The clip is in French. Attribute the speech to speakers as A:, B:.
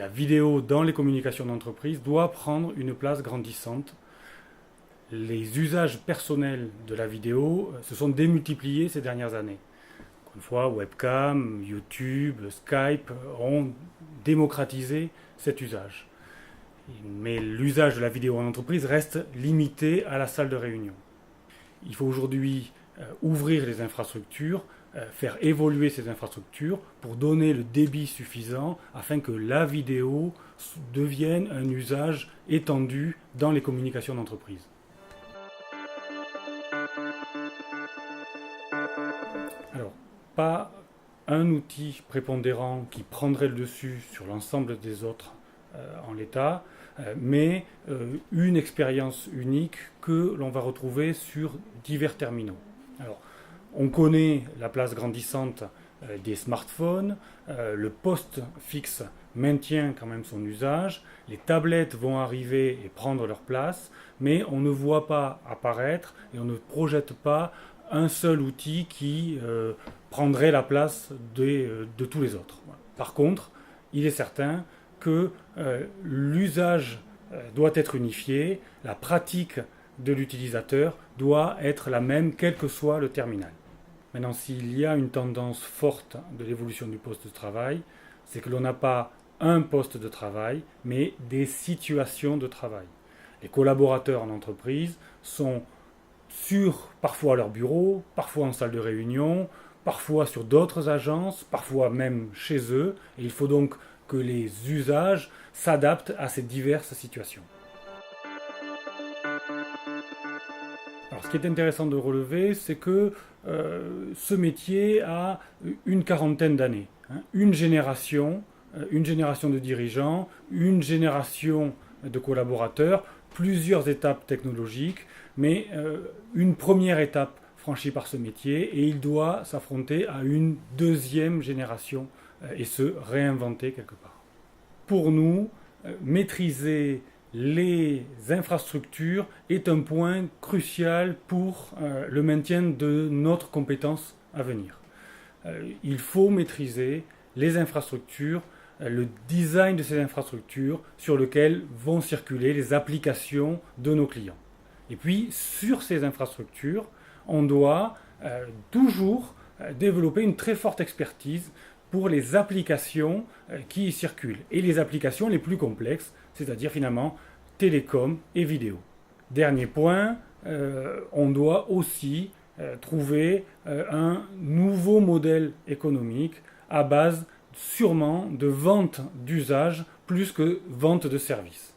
A: la vidéo dans les communications d'entreprise doit prendre une place grandissante. Les usages personnels de la vidéo se sont démultipliés ces dernières années. Encore une fois, webcam, YouTube, Skype ont démocratisé cet usage. Mais l'usage de la vidéo en entreprise reste limité à la salle de réunion. Il faut aujourd'hui ouvrir les infrastructures, faire évoluer ces infrastructures pour donner le débit suffisant afin que la vidéo devienne un usage étendu dans les communications d'entreprise. Alors, pas un outil prépondérant qui prendrait le dessus sur l'ensemble des autres en l'état, mais une expérience unique que l'on va retrouver sur divers terminaux. Alors, on connaît la place grandissante des smartphones, le poste fixe maintient quand même son usage, les tablettes vont arriver et prendre leur place, mais on ne voit pas apparaître et on ne projette pas un seul outil qui prendrait la place de tous les autres. Par contre, il est certain que l'usage doit être unifié, la pratique de l'utilisateur doit être la même quel que soit le terminal. Maintenant, s'il y a une tendance forte de l'évolution du poste de travail, c'est que l'on n'a pas un poste de travail, mais des situations de travail. Les collaborateurs en entreprise sont parfois à leur bureau, parfois en salle de réunion, parfois sur d'autres agences, parfois même chez eux, et il faut donc que les usages s'adaptent à ces diverses situations. Alors, ce qui est intéressant de relever, c'est que ce métier a une quarantaine d'années. Une génération de dirigeants, une génération de collaborateurs, plusieurs étapes technologiques, mais une première étape franchie par ce métier et il doit s'affronter à une deuxième génération et se réinventer quelque part. Pour nous, maîtriser les infrastructures est un point crucial pour le maintien de notre compétence à venir. Il faut maîtriser les infrastructures, le design de ces infrastructures sur lesquelles vont circuler les applications de nos clients. Et puis, sur ces infrastructures, on doit toujours développer une très forte expertise pour les applications qui y circulent, et les applications les plus complexes, c'est-à-dire finalement télécom et vidéo. Dernier point, on doit aussi trouver un nouveau modèle économique à base sûrement de vente d'usage plus que vente de services.